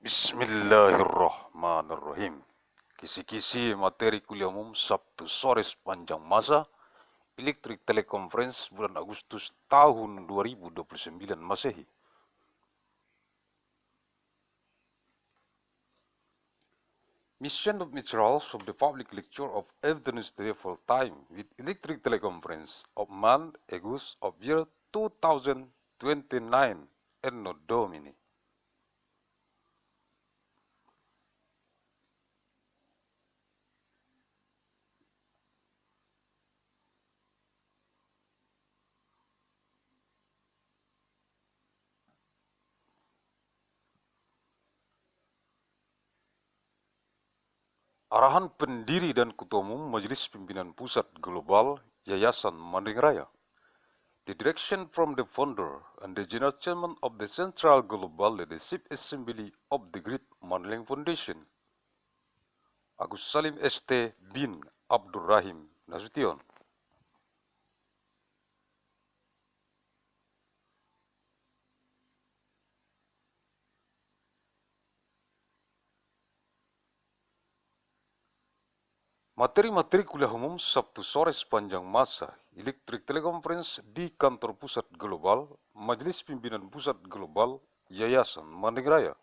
Bismillahirrahmanirrahim. Kisi-kisi materi kuliah umum Sabtu sore sepanjang masa elektrik teleconference bulan Agustus tahun 2029 Masehi. Mission of materials of the public lecture of evidence full time with electric teleconference of month August of year 2029 ANNO DOMINI. Arahan Pendiri dan Ketua Umum Majelis Pimpinan Pusat Global Yayasan Raya. The direction from the founder and the General Chairman of the Central Global Leadership Assembly of the Great Mandailing Foundation, Agussalim St. bin Abdur Rahim Nasution. Materi-materi kuliah umum Sabtu sore sepanjang masa elektrik teleconference di kantor pusat global Majelis Pimpinan Pusat Global Yayasan Raya.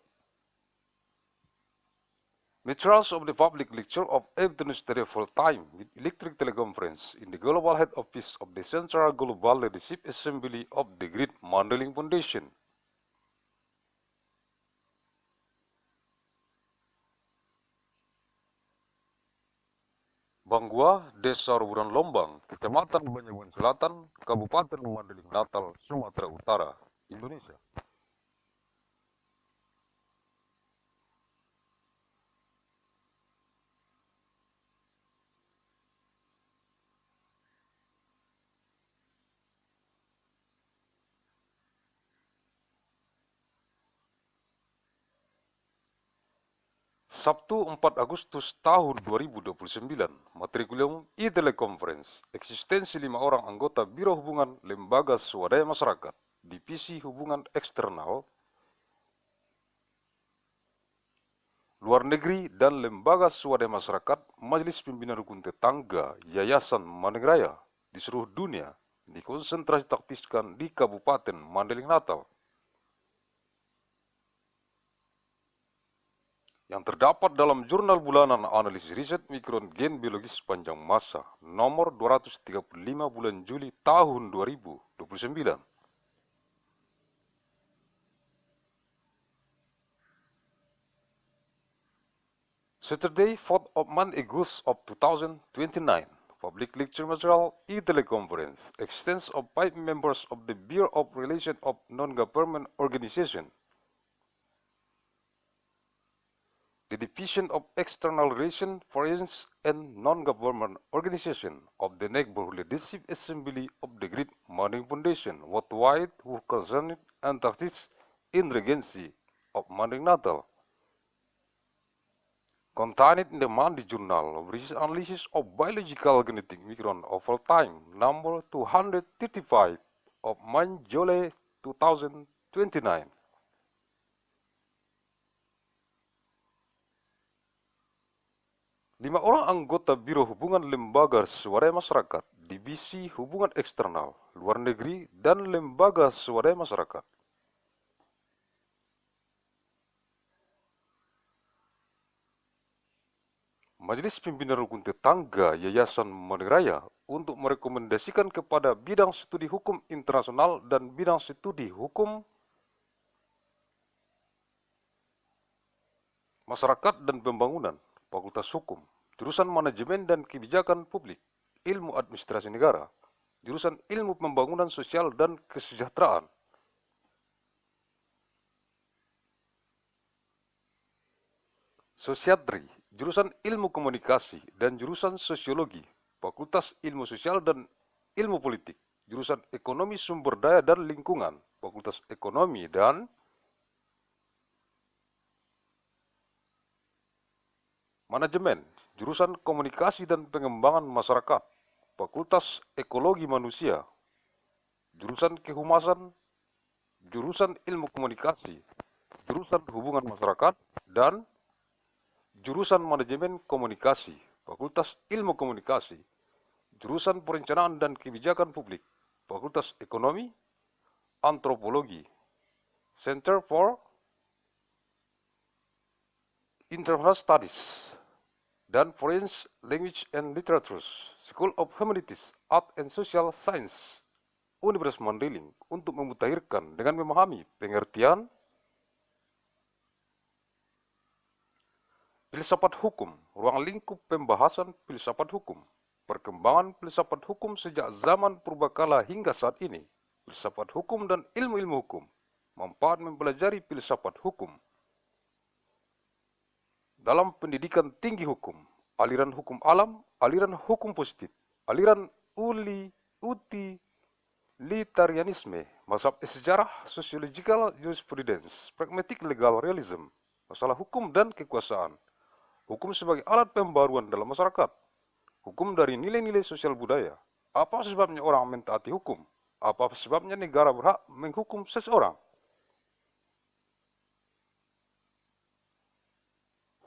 Materials of the public lecture of evidence full time with electric teleconference in the global head office of the Central Global Leadership Assembly of the Great Mandailing Foundation. Banggua, Desa Ruburan Lombang, Kecamatan Banjarmasin Selatan, Kabupaten Mandailing Natal, Sumatera Utara, Indonesia. Sabtu 4 Agustus tahun 2029, materi kuliah umum e-teleconference, eksistensi 5 orang anggota Biro Hubungan Lembaga Swadaya Masyarakat, Divisi Hubungan Eksternal, Luar Negeri dan Lembaga Swadaya Masyarakat, Majelis Pimpinan Rukun Tetangga, Yayasan Raya di seluruh dunia, dikonsentrasi taktiskan di Kabupaten Mandailing Natal. Yang terdapat dalam jurnal bulanan analisis riset mikron gen biologis sepanjang masa nomor 235 bulan Juli tahun 2029. Saturday, 4th of month August of 2029. Public lecture material e-teleconference. Extents of 5 members of the Bureau of Relation of Non-Government Organization. The Division of External Relations, Foreign and Non-Government Organization of the Neighborhood Leadership Assembly of the Great Mandailing Foundation worldwide who concerned entities in Regency of Mandailing Natal. Contained in the Mandi Journal of Research Analysis of Biological Genetic Micron of all time, number 235 of July 2029. Lima orang anggota Biro Hubungan Lembaga Swadaya Masyarakat, Divisi Hubungan Eksternal, Luar Negeri, dan Lembaga Swadaya Masyarakat. Majelis Pimpinan Rukun Tetangga Yayasan Raya untuk merekomendasikan kepada bidang studi hukum internasional dan bidang studi hukum masyarakat dan pembangunan, Fakultas Hukum, jurusan Manajemen dan Kebijakan Publik, Ilmu Administrasi Negara, jurusan Ilmu Pembangunan Sosial dan Kesejahteraan. Sosiatri, jurusan Ilmu Komunikasi dan jurusan Sosiologi, Fakultas Ilmu Sosial dan Ilmu Politik, jurusan Ekonomi Sumber Daya dan Lingkungan, Fakultas Ekonomi dan Manajemen, jurusan Komunikasi dan Pengembangan Masyarakat, Fakultas Ekologi Manusia, jurusan Kehumasan, jurusan Ilmu Komunikasi, jurusan Hubungan Masyarakat, dan jurusan Manajemen Komunikasi, Fakultas Ilmu Komunikasi, jurusan Perencanaan dan Kebijakan Publik, Fakultas Ekonomi, Antropologi, Center for International Studies, dan Foreign Language and Literatures, School of Humanities, Art and Social Science, Universitas Mandailing, untuk memutakhirkan dengan memahami pengertian filsafat hukum, ruang lingkup pembahasan filsafat hukum, perkembangan filsafat hukum sejak zaman purbakala hingga saat ini, filsafat hukum dan ilmu-ilmu hukum, manfaat mempelajari filsafat hukum. Dalam pendidikan tinggi hukum, aliran hukum alam, aliran hukum positif, aliran utilitarianisme, mazhab sejarah, sociological jurisprudence, pragmatic legal realism, masalah hukum dan kekuasaan, hukum sebagai alat pembaruan dalam masyarakat, hukum dari nilai-nilai sosial budaya, apa sebabnya orang mentaati hukum, apa sebabnya negara berhak menghukum seseorang.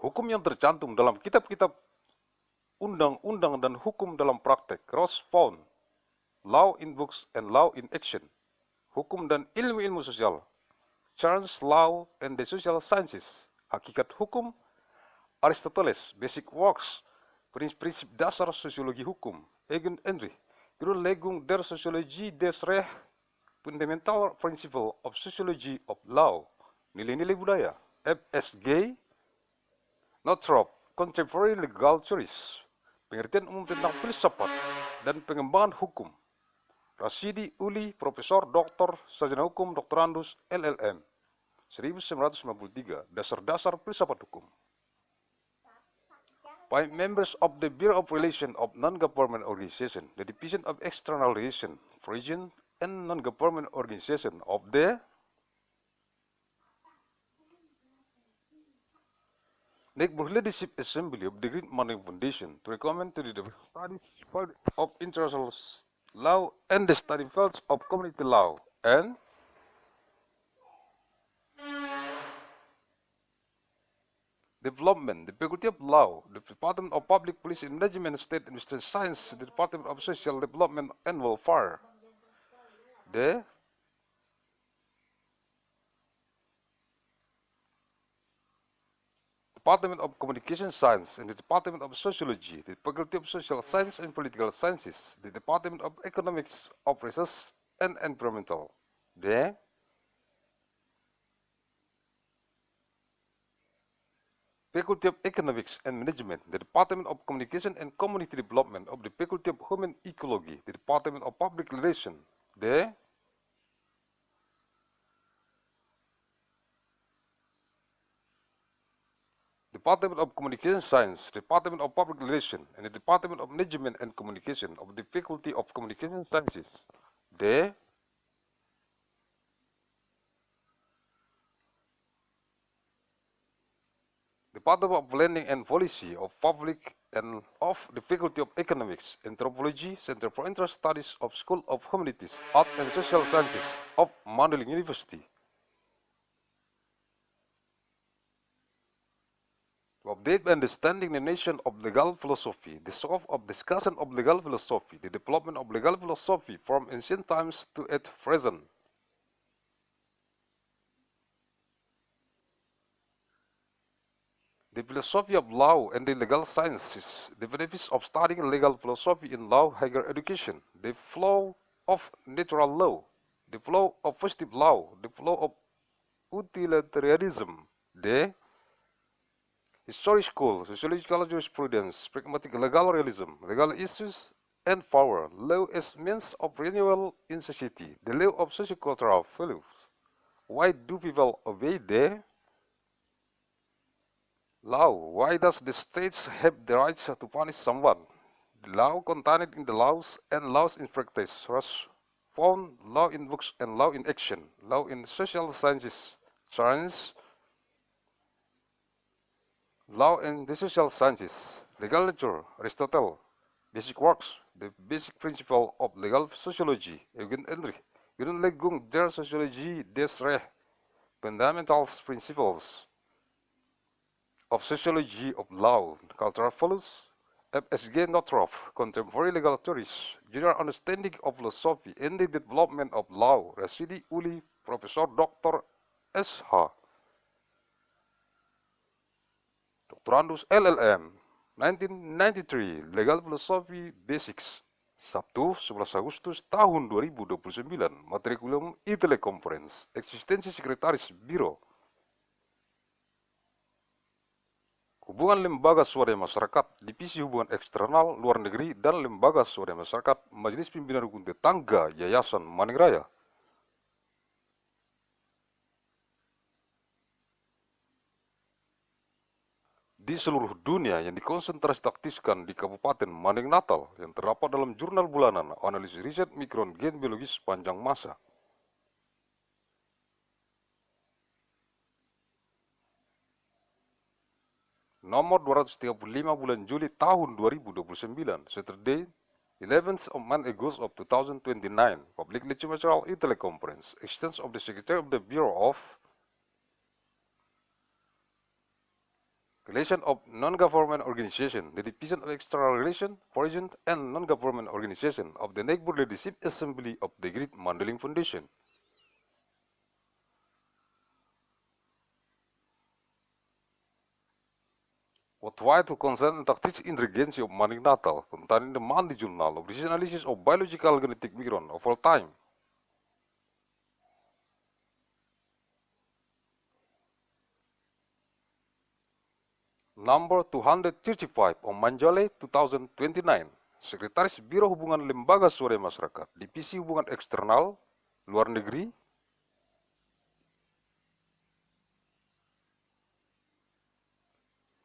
Hukum yang tercantum dalam kitab-kitab undang-undang dan hukum dalam praktek, cross found, law in books and law in action, hukum dan ilmu-ilmu sosial, Charles Law and the Social Sciences, hakikat hukum, Aristoteles, basic works, prinsip dasar sosiologi hukum, Eugen Henry, Grundlegung der Soziologie des Rechts, fundamental principle of sociology of law, nilai-nilai budaya, FSG, Northrop, Contemporary Legal Theories, pengertian umum tentang filsafat dan pengembangan hukum, Rasidi Uli, Profesor Dr. Sarjana Hukum, Doktorandus, LLM, 1993, dasar-dasar filsafat hukum. By members of the Bureau of Relations of Non-Government Organization, the Division of External Relations, Foreign and Non-Government Organization of the Neighborhood Leadership Assembly of the Great Money Foundation to recommend to the studies of international law and the study fields of community law and development, the Faculty of Law, the Department of Public Policy and Management, State Administration Science, the Department of Social Development and Welfare, the Department of Communication Science and the Department of Sociology, the Faculty of Social Science and Political Sciences, the Department of Economics of Research and Environmental, the Faculty of Economics and Management, the Department of Communication and Community Development of the Faculty of Human Ecology, the Department of Public Relations, the Department of Communication Science, Department of Public Relations, and the Department of Management and Communication of the Faculty of Communication Sciences, the Department of Planning and Policy of Public and of the Faculty of Economics, Anthropology, Center for Interest Studies of School of Humanities, Art and Social Sciences of Mandailing University. To update understanding the nation of legal philosophy, the scope of discussion of legal philosophy, the development of legal philosophy from ancient times to at present. The philosophy of law and the legal sciences, the benefits of studying legal philosophy in law higher education, the flow of natural law, the flow of positive law, the flow of utilitarianism, the historical, sociological jurisprudence, pragmatic legal realism, legal issues and power, law as means of renewal in society, the law of sociocultural values. Why do people obey the law? Why does the state have the right to punish someone? The law contained in the laws and laws in practice, was found law in books and law in action, law in social sciences, science, law in the social sciences, legal nature, Aristotle, basic works, the basic principle of legal sociology, Eugen Henry, Grundlegung der Soziologie des Rechts, fundamental principles, of Sociology of Law, Cultural Values, FSG Northrop, Contemporary Legal Theories, General Understanding of Philosophy and the Development of Law, Residi Uli, Profesor Dr. S.H. Doctorandus LLM, 1993, Legal Philosophy Basics, Sabtu 11 Agustus tahun 2029, materi kuliah Teleconference, eksistensi sekretaris biro, hubungan lembaga swadaya masyarakat, divisi hubungan eksternal, luar negeri, dan lembaga swadaya masyarakat, Majelis Pimpinan Rukun Tetangga, Yayasan Raya. Di seluruh dunia yang dikonsentrasi taktiskan di Kabupaten Mandailing Natal yang terdapat dalam jurnal bulanan analisis riset mikron gen biologis sepanjang masa. Nomor 235 bulan Juli tahun 2029, Saturday, 11th of month August of 2029, Public Lecture Teleconference, Extension of the Secretary of the Bureau of Relation of Non-Government Organization, the Division of External Relation, Foreign and Non-Government Organization of the Neighborhood Leadership Assembly of the Great Mandailing Foundation. Worldwide to concern tactics intelligence of Mandailing Natal, containing the monthly journal of research analysis of biological genetic micron of all time. Number 235 on July 2029, Sekretaris Biro Hubungan Lembaga Swadaya Masyarakat, Divisi Hubungan Eksternal, Luar Negeri,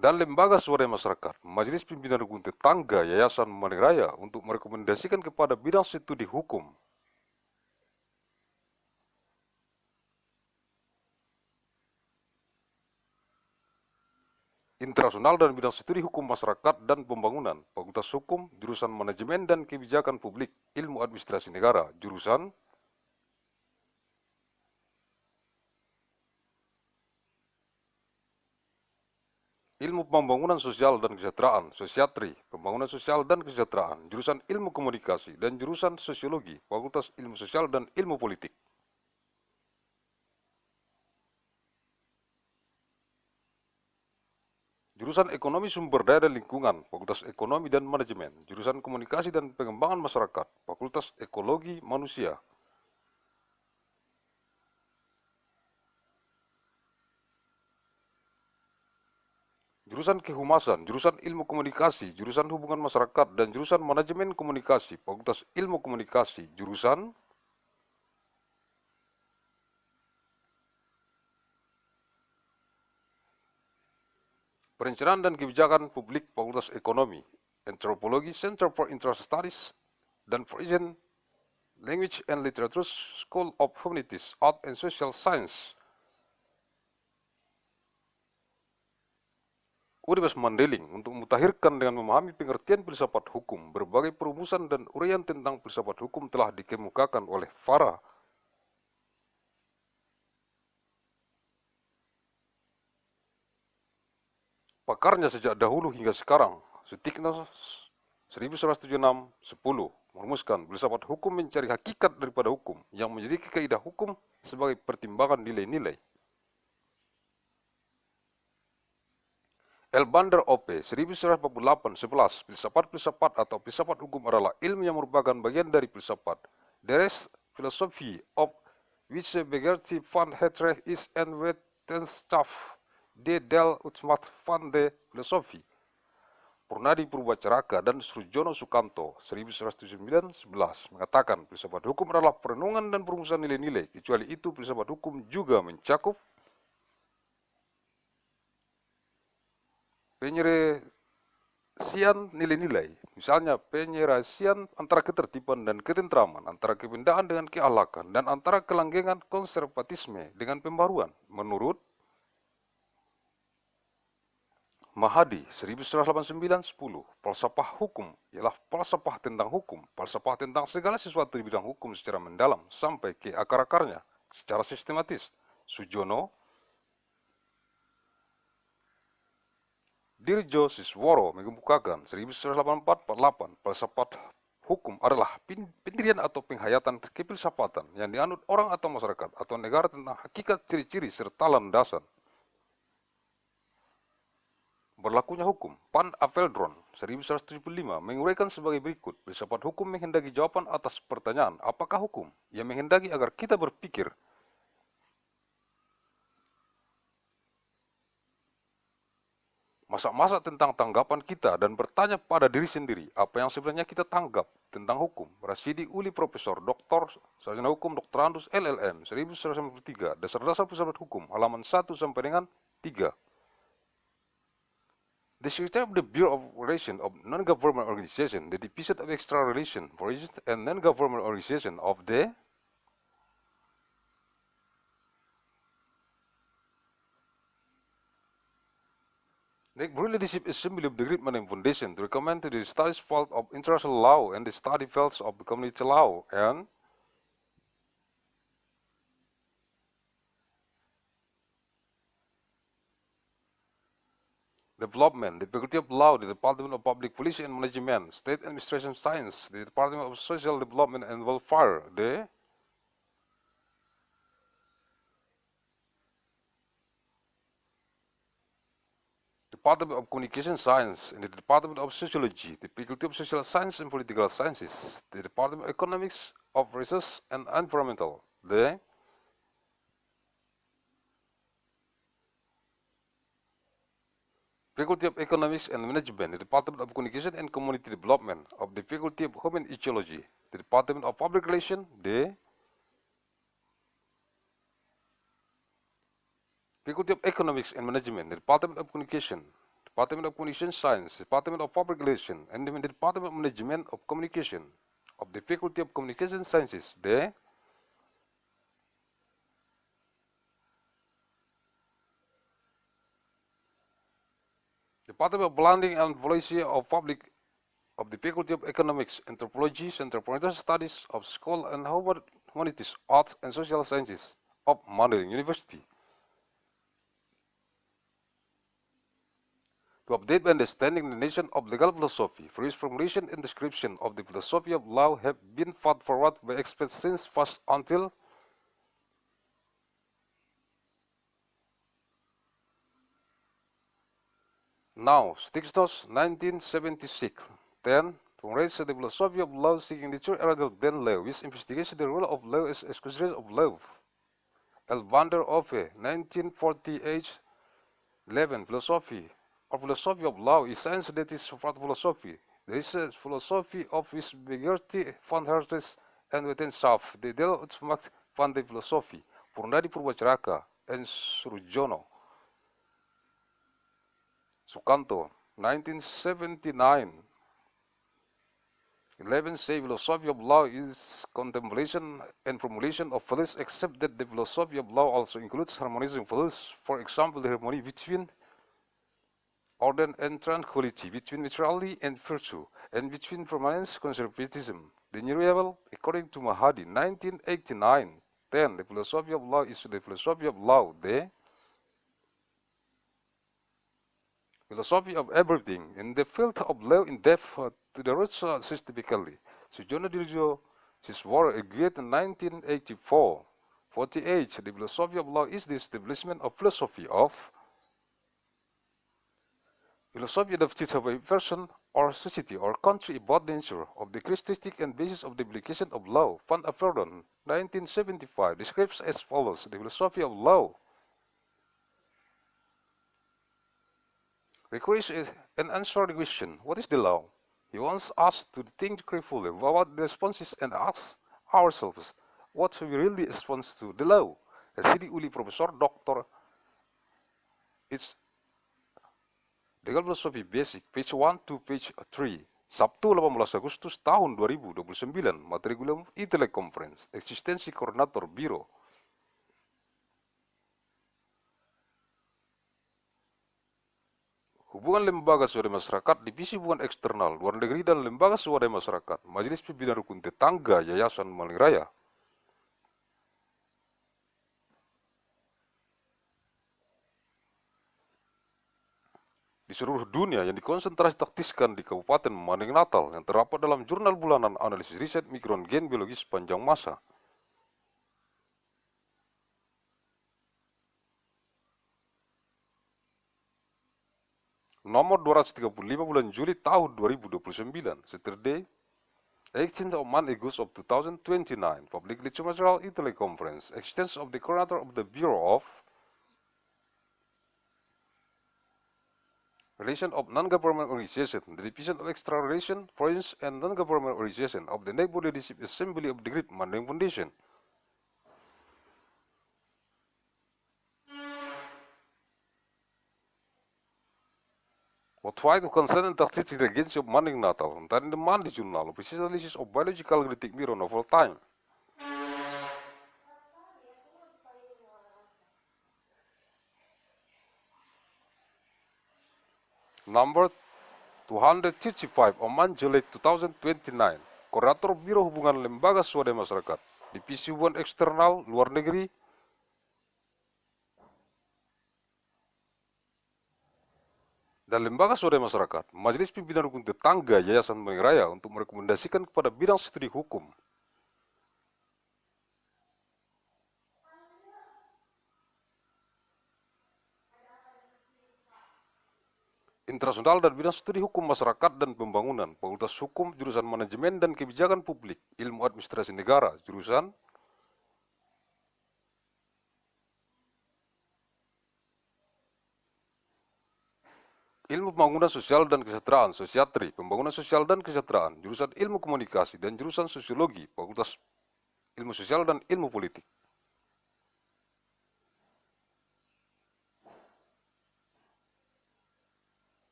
dan Lembaga Swadaya Masyarakat, Majelis Pimpinan Rukun Tetangga Yayasan Raya untuk merekomendasikan kepada bidang studi hukum, internasional dan bidang studi hukum masyarakat dan pembangunan, Fakultas Hukum, jurusan Manajemen dan Kebijakan Publik, Ilmu Administrasi Negara, jurusan Ilmu Pembangunan Sosial dan Kesejahteraan, Sosiatri, Pembangunan Sosial dan Kesejahteraan, jurusan Ilmu Komunikasi dan jurusan Sosiologi, Fakultas Ilmu Sosial dan Ilmu Politik. Jurusan Ekonomi Sumber Daya dan Lingkungan, Fakultas Ekonomi dan Manajemen, jurusan Komunikasi dan Pengembangan Masyarakat, Fakultas Ekologi Manusia. Jurusan Kehumasan, jurusan Ilmu Komunikasi, jurusan Hubungan Masyarakat, dan jurusan Manajemen Komunikasi, Fakultas Ilmu Komunikasi, jurusan Perencanaan dan Kebijakan Publik, Fakultas Ekonomi, Antropologi, Center for Interest Studies, dan Foreign Language and Literature, School of Humanities, Art and Social Science. Universitas Mandailing untuk memutakhirkan dengan memahami pengertian filsafat hukum, berbagai perumusan dan uraian tentang filsafat hukum telah dikemukakan oleh para pakarnya sejak dahulu hingga sekarang. Sutikna 1176-10 merumuskan filsafat hukum mencari hakikat daripada hukum yang menjadi kaidah hukum sebagai pertimbangan nilai-nilai. Elbander OP 1948-11, filsafat-filsafat atau filsafat hukum adalah ilmu yang merupakan bagian dari filsafat. There is philosophy of which begeerte van het recht is en wetenschap. De del utmat van de filosofie. Purnadi Purwacaraka dan Srujono Sukanto 1979-11 mengatakan filsafat hukum adalah perenungan dan perumusan nilai-nilai. Kecuali itu, filsafat hukum juga mencakup penyelesaian nilai-nilai, misalnya penyelesaian antara ketertiban dan ketentraman, antara kepindahan dengan kealakan, dan antara kelanggengan konservatisme dengan pembaruan. Menurut Mahadi 1989-10, falsafah hukum ialah falsafah tentang hukum, falsafah tentang segala sesuatu di bidang hukum secara mendalam sampai ke akar-akarnya secara sistematis. Sujono Dirjo Sisworo mengemukakan 1984-48 filsafat hukum adalah pendirian atau penghayatan kefilsafatan yang dianut orang atau masyarakat atau negara tentang hakikat, ciri-ciri, serta landasan berlakunya hukum. Pan Aveldron 1975 menguraikan sebagai berikut: filsafat hukum menghendaki jawaban atas pertanyaan apakah hukum. Ia menghendaki agar kita berpikir masa-masa tentang tanggapan kita dan bertanya pada diri sendiri apa yang sebenarnya kita tanggap tentang hukum. Rasidi Uli Profesor Dr. Sarjana Hukum Dr. Andus LLM 1993, Dasar-dasar filsafat hukum, halaman 1 sampai dengan 3. The Secretary of the Bureau of Relations of Non-Government Organization, the Division of External Relations for and Non-Government Organization of the Neighborhood Leadership Assembly of the Great Mandailing Foundation to recommend to the studies field of international law and the study fields of community law and Development, the Faculty of Law, the Department of Public Policy and Management, State Administration Science, the Department of Social Development and Welfare, the Department of Communication Science, and the Department of Sociology, the Faculty of Social Science and Political Sciences, the Department of Economics of Research and Environmental, the Faculty of Economics and Management, the Department of Communication and Community Development of the Faculty of Human Ecology, the Department of Public Relations, the Faculty of Economics and Management, the Department of Communication, Department of Communication Science, Department of Public Relations, and the Department of Management of Communication of the Faculty of Communication Sciences, the Department of Planning and Policy of Public of the Faculty of Economics, Anthropology, Center for International Studies of School and Humanities, Arts and Social Sciences of Mandailing University. To update understanding the nation of legal philosophy, for its formulation and description of the philosophy of law have been put forward by experts since first until now, Stignos 1976. 10. Formulates the philosophy of law seeking nature rather than law, which investigates the rule of law as consideration of law. Elvander Ove 1948. 11. Philosophy or philosophy of law is science that is part philosophy. There is a philosophy of which begerti van hertes and wetenschap, the deel uitmaakt van de filosofie. Purnadi Purwacaraka and Surjono. Sukanto 1979. 11. Say philosophy of law is contemplation and formulation of values, except that the philosophy of law also includes harmonizing values. For example, the harmony between order and tranquility, between morality and virtue, and between permanence conservatism. The new level, according to Mahadi 1989. 10. The philosophy of law is the philosophy of law, the philosophy of everything in the field of law in depth to the roots systemically. Sujono Dirjo Siswara agreed in 1984. 48. The philosophy of law is the establishment of philosophy of a person or society or country about the nature of the characteristic and basis of the application of law. Van Aveldron 1975 describes as follows the philosophy of law. Requires an answer the question, what is the law? He wants us to think carefully about the responses and ask ourselves what we really respond to the law. Sidi Uli Profesor Dr. It's Legal Philosophy Basic, page 1 to page 3. Sabtu 18 Agustus tahun 2029, materi kuliah Teleconference, eksistensi koordinator biro. Hubungan lembaga swadaya masyarakat, divisi hubungan eksternal, luar negeri dan lembaga swadaya masyarakat, Majelis Pimpinan Rukun Tetangga Yayasan Raya. di seluruh dunia yang dikonsentrasi taktiskan di Kabupaten Mandailing Natal yang terdapat dalam jurnal bulanan analisis riset mikron gen biologis sepanjang masa. Nomor 235 bulan Juli tahun 2029, Saturday, 18th of month August of 2029, publicly commercial Teleconference, extension of the coordinator of the Bureau of Relation of Non-Government Organization, the Division of Extra Relation, Foreign and Non-Government Organization of the Neighborhood Leadership Assembly of the Great Mandailing Foundation. What fight of concern and tactics against of Mandailing Natal, and in the Monday Journal, precise analysis of biological genetic mirror of all time. Number 235 of July 2029, Koordinator Biro Hubungan Lembaga Swadaya Masyarakat, Divisi Hubungan Eksternal Luar Negeri, dan Lembaga Swadaya Masyarakat, Majelis Pimpinan Rukun Tetangga Yayasan Raya untuk merekomendasikan kepada bidang studi hukum. Internasional dan bidang studi hukum masyarakat dan pembangunan, Fakultas Hukum, jurusan Manajemen dan Kebijakan Publik, Ilmu Administrasi Negara, jurusan Ilmu Pembangunan Sosial dan Kesejahteraan, Sosiatri, Pembangunan Sosial dan Kesejahteraan, jurusan Ilmu Komunikasi dan jurusan Sosiologi, Fakultas Ilmu Sosial dan Ilmu Politik.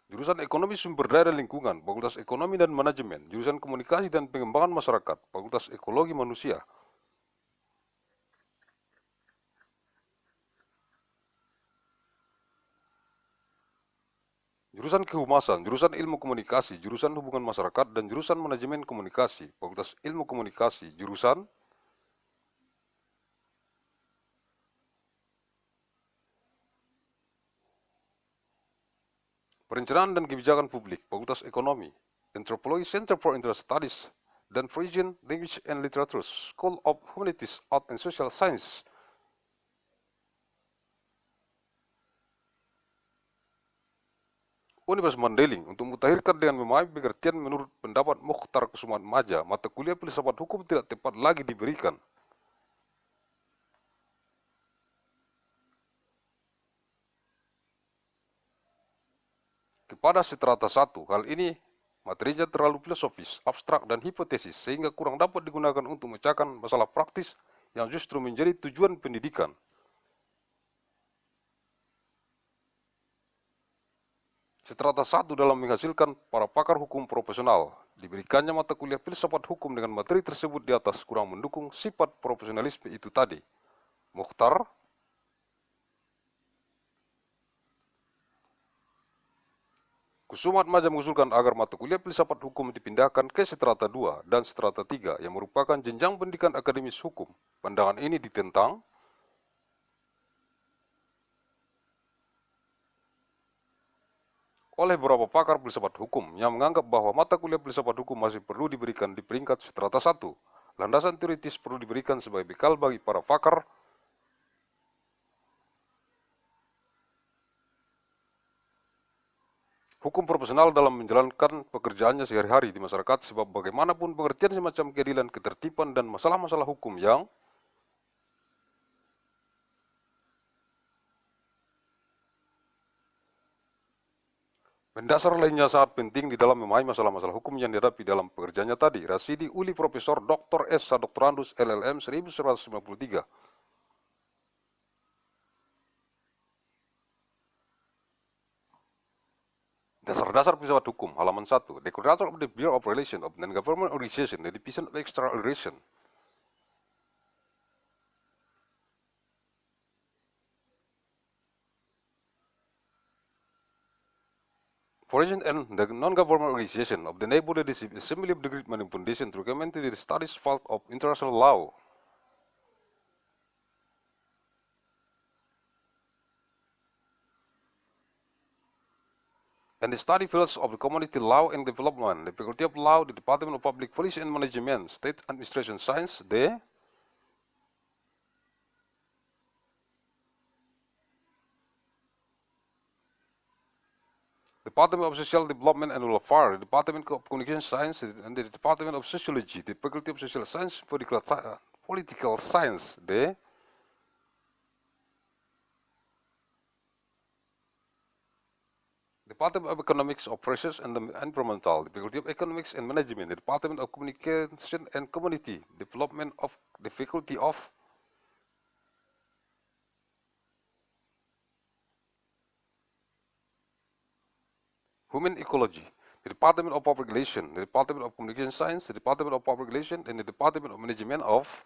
Jurusan Ekonomi Sumber Daya dan Lingkungan, Fakultas Ekonomi dan Manajemen, jurusan Komunikasi dan Pengembangan Masyarakat, Fakultas Ekologi Manusia. Jurusan Kehumasan, jurusan Ilmu Komunikasi, jurusan Hubungan Masyarakat dan jurusan Manajemen Komunikasi, Fakultas Ilmu Komunikasi, jurusan Perencanaan dan Kebijakan Publik, Fakultas Ekonomi, Anthropology Center for Interest Studies, dan Frisian Language and Literature, School of Humanities, Art and Social Science. Universitas Mandailing untuk mutakhirkan dengan memahami pengertian menurut pendapat Mukhtar Kusumat Maja, mata kuliah filsafat hukum tidak tepat lagi diberikan. Kepada strata 1, hal ini materinya terlalu filosofis, abstrak, dan hipotesis sehingga kurang dapat digunakan untuk memecahkan masalah praktis yang justru menjadi tujuan pendidikan. Strata 1 dalam menghasilkan para pakar hukum profesional. Diberikannya mata kuliah filsafat hukum dengan materi tersebut di atas kurang mendukung sifat profesionalisme itu tadi. Mukhtar Kusumat Maja mengusulkan agar mata kuliah filsafat hukum dipindahkan ke strata 2 dan strata 3 yang merupakan jenjang pendidikan akademis hukum. Pandangan ini ditentang oleh beberapa pakar filsafat hukum yang menganggap bahwa mata kuliah filsafat hukum masih perlu diberikan di peringkat strata 1. Landasan teoritis perlu diberikan sebagai bekal bagi para pakar hukum profesional dalam menjalankan pekerjaannya sehari-hari di masyarakat, sebab bagaimanapun pengertian semacam keadilan, ketertiban, dan masalah-masalah hukum yang mendasar lainnya sangat penting di dalam memahami masalah-masalah hukum yang dihadapi dalam pekerjaannya tadi. Rasidi Uli Profesor Dr. S. Doktorandus LLM 1993. Dasar-dasar filsafat hukum, halaman 1. The Coordinator of the Bureau of Relation of Non-Government Organization, the Division of External Relation. Foreign and the Non-Government Organization of the Neighborhood Leadership Assembly of the Great Mandailing Foundation to recommend to the studies field of international law. and the study fields of the community law and development, the Faculty of Law, the Department of Public Policy and Management, State Administration Science, the Department of Social Development and Welfare, the Department of Communication Science, and the Department of Sociology, the Faculty of Social Science, Political Science, the Department of Economics, Operations and Environmental, the Faculty of Economics and Management, the Department of Communication and Community Development of the Faculty of Human Ecology, the Department of Public Relations, the Department of Communication Science, the Department of Public Relations, and the Department of Management of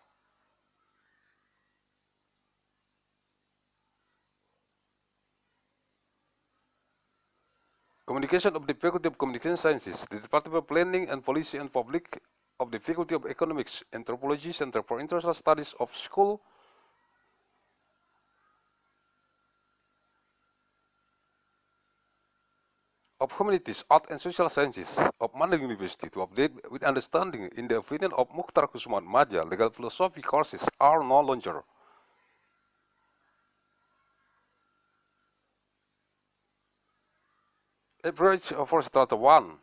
Communication of the Faculty of Communication Sciences, the Department of Planning and Policy and Public of the Faculty of Economics, Anthropology, Center for International Studies of School of Humanities, Art and Social Sciences of Mandailing University to update with understanding in the opinion of Mukhtar Kusman Maja, legal philosophy courses are no longer average for strata 1.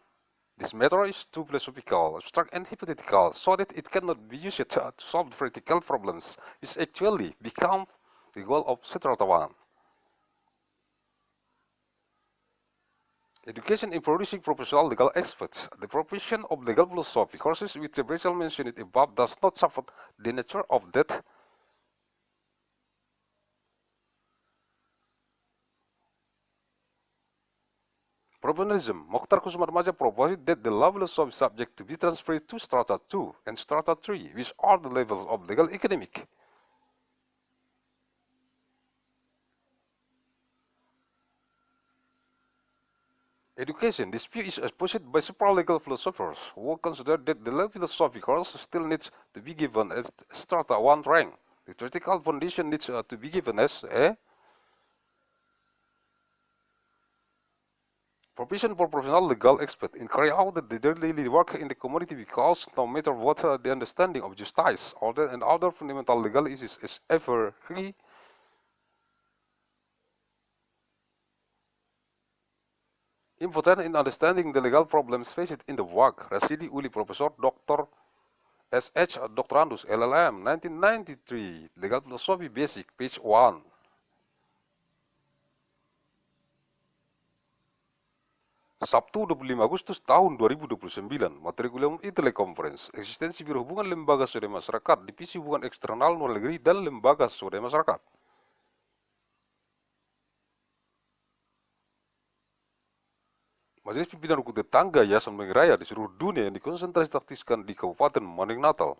This matter is too philosophical, abstract and hypothetical, so that it cannot be used to solve practical problems, which actually become the goal of strata 1. Education in producing professional legal experts. The provision of legal philosophy courses which the Rachel mentioned above does not support the nature of that provisionism. Mokhtar Kusumar Maja proposed that the level of subject to be transferred to strata 2 and strata 3, which are the levels of legal academic. Education. This view is opposed by several legal philosophers who consider that the legal philosophy course still needs to be given as strata 1 rank. The theoretical foundation needs to be given as a provision for professional legal experts in carrying out their daily work in the community, because no matter what the understanding of justice, order and other fundamental legal issues is ever important in understanding the legal problems faced in the work. Rasidi Uli Professor Dr. S.H. Doctorandus LLM 1993, Legal Philosophy Basic, page 1. Sabtu 25 Agustus tahun 2029, materi kuliah Teleconference, eksistensi Biro Hubungan Lembaga Swadaya Masyarakat, Divisi Hubungan Eksternal Luar Negeri dan Lembaga Swadaya Masyarakat. Majelis Pimpinan Rukun Tetangga Yayasan Raya di seluruh dunia yang dikonsentrasikan di Kabupaten Mandailing Natal.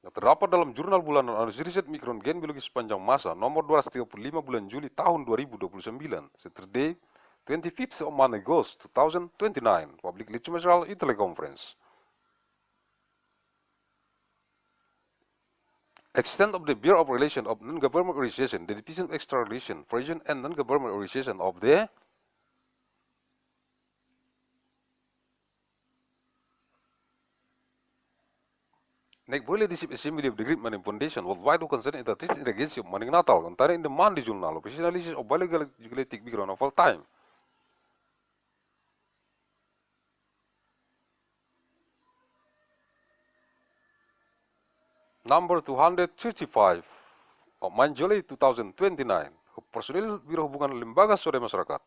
Yang terdapat dalam jurnal bulanan analisis riset mikroorganisme biologi sepanjang masa nomor 235 bulan Juli tahun 2029, Saturday 25th of August 2029, Public Lecture Teleconference. Extent of the Bureau of Relations of Non-Government Organization, the Division of External Relations, Foreign and Non-Government Organization of the Neighborhood Leadership Assembly of the Great Mandailing Foundation worldwide who concern the artistic agency of Mandailing Natal, contained in the Mandailing Journal of Analysis of Biological Background of all time. Number 235 of July 2029, Personil Biro Hubungan Lembaga Swadaya Masyarakat.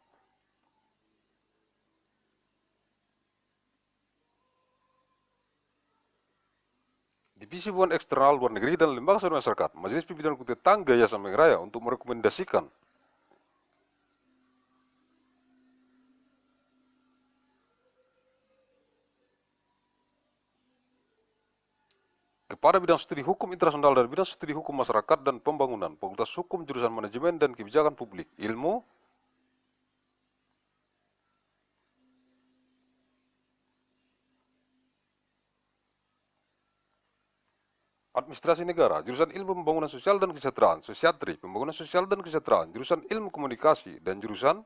Divisi Hubungan Eksternal Luar Negeri dan Lembaga Swadaya Masyarakat, Majelis Pimpinan Rukun Tetangga Yayasan Raya untuk merekomendasikan kepada bidang studi hukum internasional dan bidang studi hukum masyarakat dan pembangunan, Fakultas Hukum Jurusan Manajemen dan Kebijakan Publik, Ilmu, Administrasi Negara, jurusan Ilmu Pembangunan Sosial dan Kesejahteraan, Sosiatri, Pembangunan Sosial dan Kesejahteraan, jurusan Ilmu Komunikasi, dan jurusan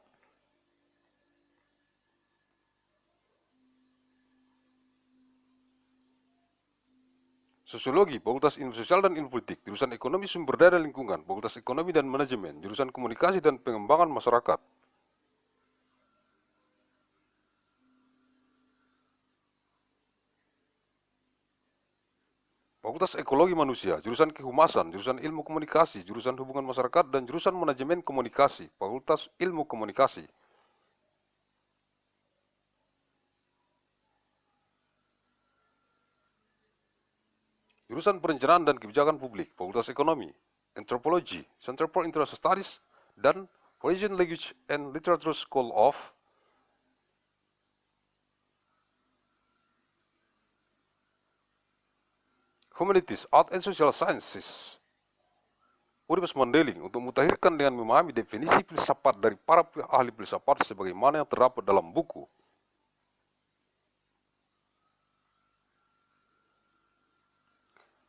Sosiologi, Fakultas Ilmu Sosial dan Ilmu Politik, jurusan Ekonomi Sumber Daya dan Lingkungan, Fakultas Ekonomi dan Manajemen, jurusan Komunikasi dan Pengembangan Masyarakat. Fakultas Ekologi Manusia, jurusan Kehumasan, jurusan Ilmu Komunikasi, jurusan Hubungan Masyarakat, dan jurusan Manajemen Komunikasi, Fakultas Ilmu Komunikasi. Jurusan Perencanaan dan Kebijakan Publik, Fakultas Ekonomi, Anthropology, Center for International Studies, dan Foreign Language and Literature School of Humanities, Art and Social Sciences. Universitas Mandailing untuk mutakhirkan dengan memahami definisi filsafat dari para ahli filsafat sebagaimana yang terdapat dalam buku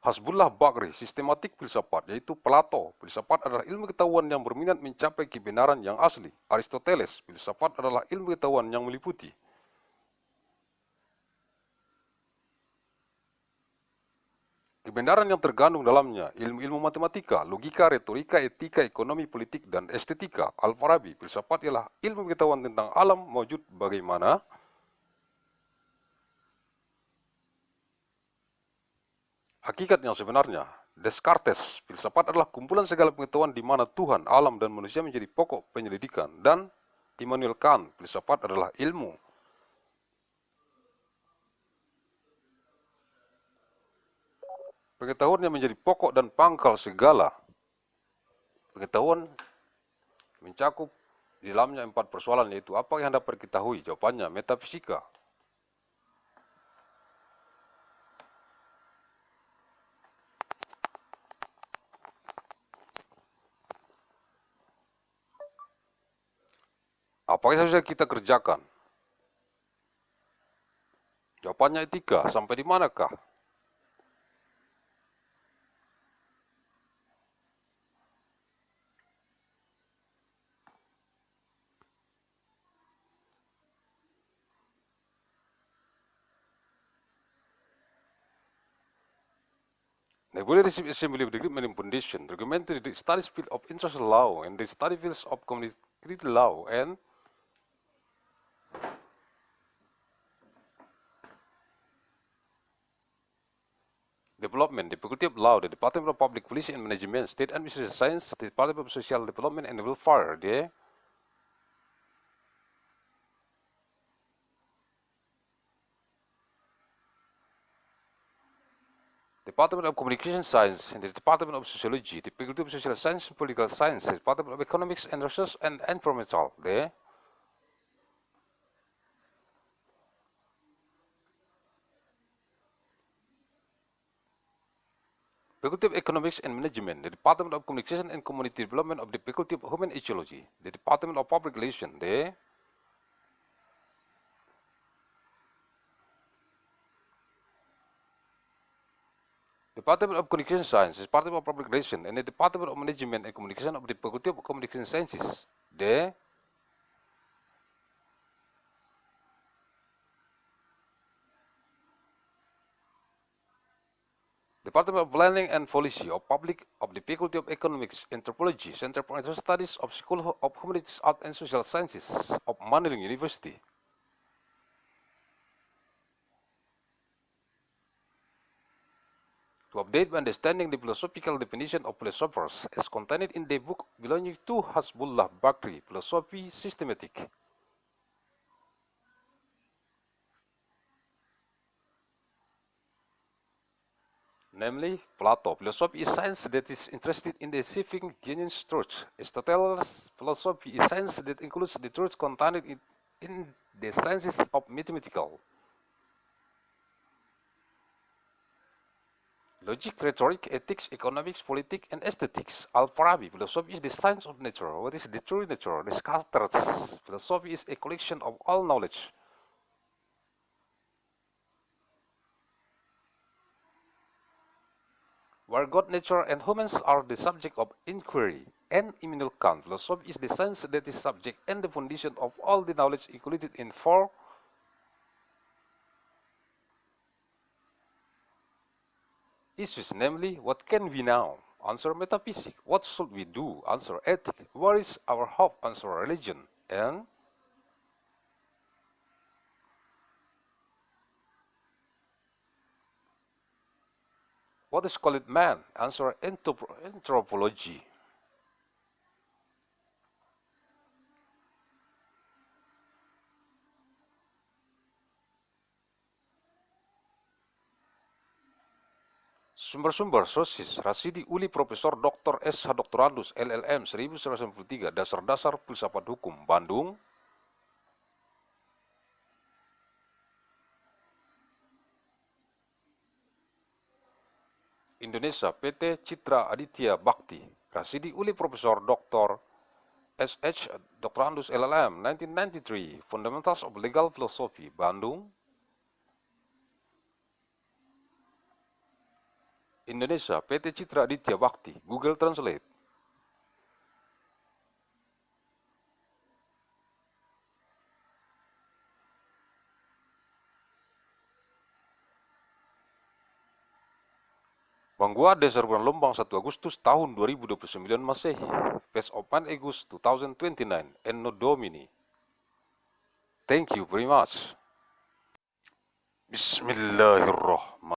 Hasbullah Bakri, Sistematik Filsafat, yaitu Plato, filsafat adalah ilmu ketahuan yang berminat mencapai kebenaran yang asli. Aristoteles, filsafat adalah ilmu ketahuan yang meliputi kebenaran yang terkandung dalamnya, ilmu-ilmu matematika, logika, retorika, etika, ekonomi, politik, dan estetika. Al-Farabi, filsafat ialah ilmu pengetahuan tentang alam mewujud bagaimana hakikat yang sebenarnya. Descartes, filsafat adalah kumpulan segala pengetahuan di mana Tuhan, alam, dan manusia menjadi pokok penyelidikan. Dan Immanuel Kant, filsafat adalah ilmu pengetahuan yang menjadi pokok dan pangkal segala pengetahuan, mencakup di dalamnya 4 persoalan, yaitu apa yang dapat diketahui. Jawabannya metafisika. Apa yang saja kita kerjakan? Jawabannya etika. Sampai di manakah? Leadership Assembly of the Great Management Foundation recommended the study field of international law and the study fields of community law and Development, the Faculty of Law, the Department of Public Policy and Management, State Administration Science, the Department of Social Development and Welfare, the Department of Communication Science, and the Department of Sociology, the Faculty of Social Science and Political Science, the Department of Economics and Research and Environmental, the Faculty of Economics and Management, the Department of Communication and Community Development of the Faculty of Human Ecology, the Department of Public Relations, the Department of Communication Science, the Department of Public Relations, and the Department of Management and Communication of the Faculty of Communication Sciences, the Department of Planning and Policy of Public of the Faculty of Economics, Anthropology, Center for International Studies of School of Humanities, Art and Social Sciences of Mandailing University. To update my understanding the philosophical definition of philosophers as contained in the book belonging to Hasbullah Bakri, Philosophy Systematic. Namely, Plato, philosophy is science that is interested in achieving genuine truth. Aristotle's philosophy is science that includes the truth contained in the sciences of mathematical, logic, rhetoric, ethics, economics, politics, and aesthetics. Al-Farabi, philosophy is the science of nature. What is the true nature? Descartes, philosophy is a collection of all knowledge. where God, nature, and humans are the subject of inquiry, and Immanuel Kant philosophy is the science that is subject and the foundation of all the knowledge included in four issues, namely, what can we now? Answer metaphysics. What should we do? Answer ethics. Where is our hope? Answer religion. And what is called man? Answer anthropology. Sumber-sumber sources Rasidi Uli Profesor Dr. S. Doktorandus LLM 1993 Dasar-dasar Filsafat Hukum Bandung. Indonesia PT Citra Aditya Bakti Rasidi Uli Profesor Dr. S.H. Doktorandus LLM 1993 Fundamentals of Legal Philosophy Bandung. Indonesia PT Citra Aditya Bakti Google Translate. Banggua Dasar Bulan Lombang 1 Agustus tahun 2029 Masehi. Face of 1 August 2029 ANNO DOMINI. Thank you very much. Bismillahirrahmanirrahim.